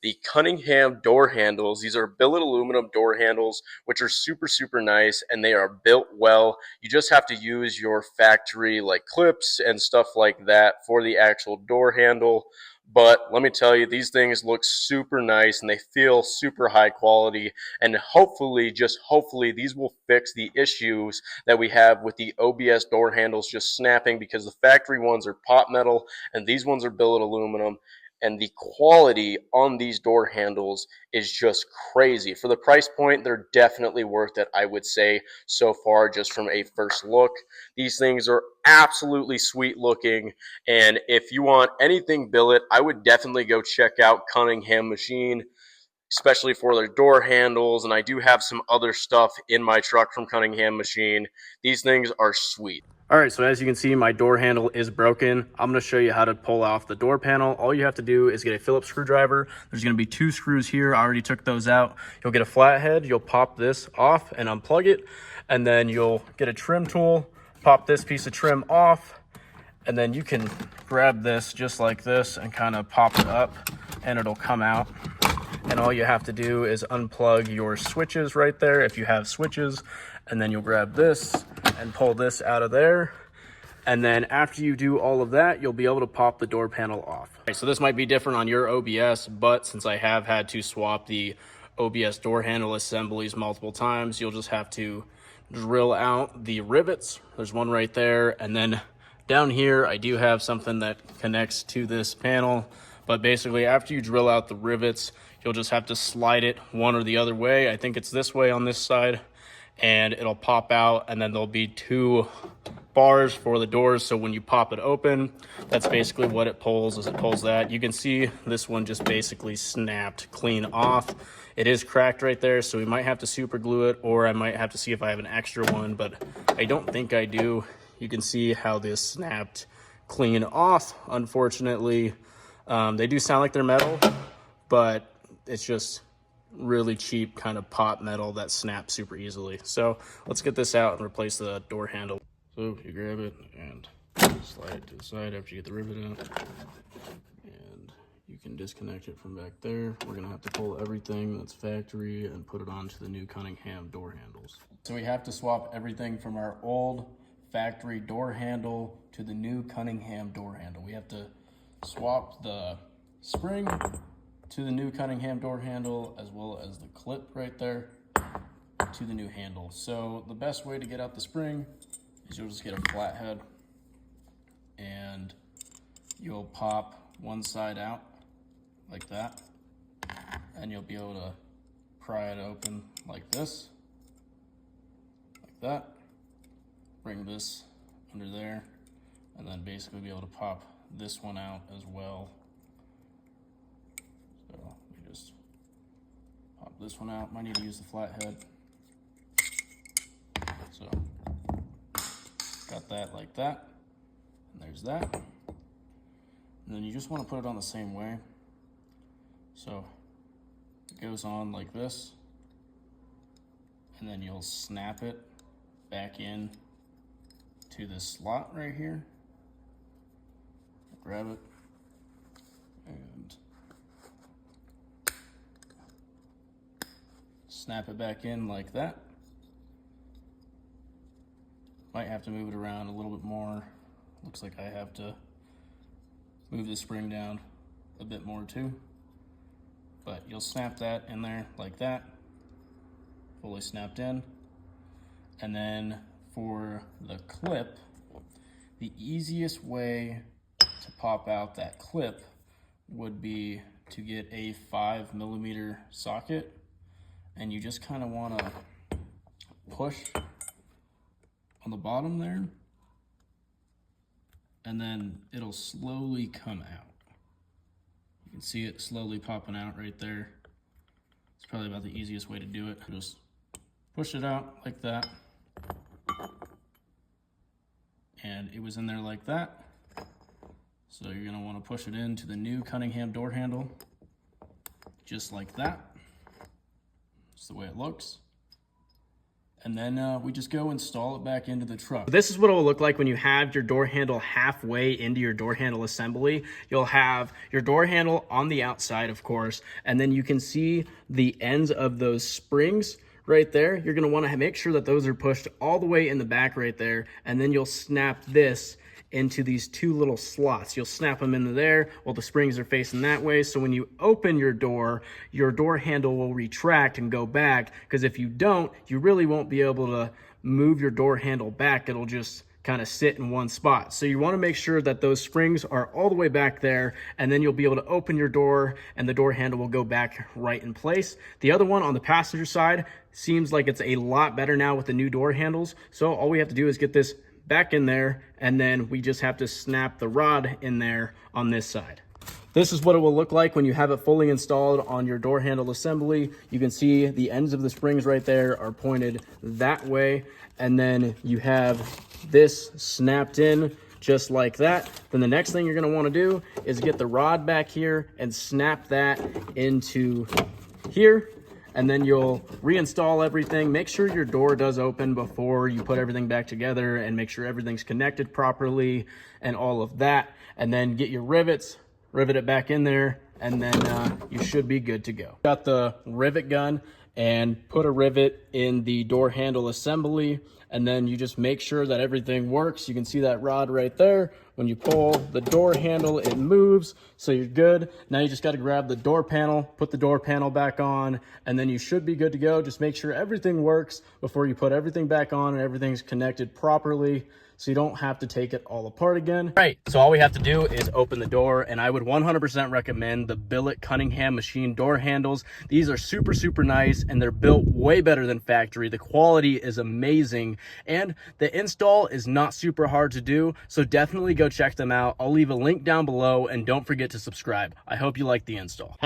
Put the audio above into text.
the Cunningham door handles. These are billet aluminum door handles, which are super, super nice, and they are built well. You just have to use your factory like clips and stuff like that for the actual door handle. But let me tell you, these things look super nice and they feel super high quality. And hopefully, just hopefully, these will fix the issues that we have with the OBS door handles just snapping, because the factory ones are pot metal and these ones are billet aluminum, and the quality on these door handles is just crazy. For the price point, they're definitely worth it, I would say, so far, just from a first look. These things are absolutely sweet looking, and if you want anything billet, I would definitely go check out Cunningham Machine, especially for their door handles, and I do have some other stuff in my truck from Cunningham Machine. These things are sweet. All right, so as you can see, my door handle is broken. I'm gonna show you how to pull off the door panel. All you have to do is get a Phillips screwdriver. There's gonna be 2 screws here. I already took those out. You'll get a flathead, you'll pop this off and unplug it, and then you'll get a trim tool, pop this piece of trim off, and then you can grab this just like this and kind of pop it up and it'll come out. And all you have to do is unplug your switches right there if you have switches, and then you'll grab this and pull this out of there. And then after you do all of that, you'll be able to pop the door panel off. Okay, so this might be different on your OBS, but since I have had to swap the OBS door handle assemblies multiple times, you'll just have to drill out the rivets. There's one right there, and then down here I do have something that connects to this panel. But basically, after you drill out the rivets, you'll just have to slide it one or the other way. I think it's this way on this side, and it'll pop out, and then there'll be 2 bars for the doors. So when you pop it open, that's basically what it pulls, is it pulls that. You can see this one just basically snapped clean off. It is cracked right there, so we might have to super glue it, or I might have to see if I have an extra one, but I don't think I do. You can see how this snapped clean off, unfortunately. They do sound like they're metal, but it's just really cheap kind of pot metal that snaps super easily. So let's get this out and replace the door handle. So you grab it and slide it to the side after you get the rivet out, and you can disconnect it from back there. We're gonna have to pull everything that's factory and put it onto the new Cunningham door handles. So we have to swap everything from our old factory door handle to the new Cunningham door handle. We have to swap the spring to the new Cunningham door handle, as well as the clip right there to the new handle. So the best way to get out the spring is you'll just get a flathead and you'll pop one side out like that, and you'll be able to pry it open like this, like that. Bring this under there, and then basically be able to pop this one out as well. So we just pop this one out. Might need to use the flathead. So got that like that, and there's that. And then you just want to put it on the same way. So it goes on like this, and then you'll snap it back in to this slot right here. Grab it and snap it back in like that. Might have to move it around a little bit more. Looks like I have to move the spring down a bit more too. But you'll snap that in there like that, fully snapped in. And then for the clip, the easiest way to pop out that clip would be to get a 5mm socket, and you just kind of want to push on the bottom there, and then it'll slowly come out. You can see it slowly popping out right there. It's probably about the easiest way to do it. Just push it out like that, and it was in there like that. So you're gonna wanna push it into the new Cunningham door handle, just like that. That's the way it looks. and then we just go install it back into the truck. This is what it will look like when you have your door handle halfway into your door handle assembly. You'll have your door handle on the outside, of course, and then you can see the ends of those springs right there. You're going to want to make sure that those are pushed all the way in the back right there, and then you'll snap this into these two little slots. You'll snap them into there while the springs are facing that way. So when you open your door handle will retract and go back, because if you don't, you really won't be able to move your door handle back. It'll just kind of sit in one spot. So you want to make sure that those springs are all the way back there, and then you'll be able to open your door and the door handle will go back right in place. The other one on the passenger side seems like it's a lot better now with the new door handles. So all we have to do is get this back in there, and then we just have to snap the rod in there on this side. This is what it will look like when you have it fully installed on your door handle assembly. You can see the ends of the springs right there are pointed that way, and then you have this snapped in just like that. Then the next thing you're going to want to do is get the rod back here and snap that into here, and then you'll reinstall everything. Make sure your door does open before you put everything back together, and make sure everything's connected properly and all of that. And then get your rivets, rivet it back in there, and then you should be good to go. Got the rivet gun and put a rivet in the door handle assembly, and then you just make sure that everything works. You can see that rod right there. When you pull the door handle, it moves, so you're good. Now you just got to grab the door panel, put the door panel back on, and then you should be good to go. Just make sure everything works before you put everything back on and everything's connected properly, so you don't have to take it all apart again. Right, so all we have to do is open the door, and I would 100% recommend the Billet Cunningham machine door handles. These are super, super nice, and they're built way better than factory. The quality is amazing, and the install is not super hard to do, so definitely go check them out. I'll leave a link down below, and don't forget to subscribe. I hope you like the install.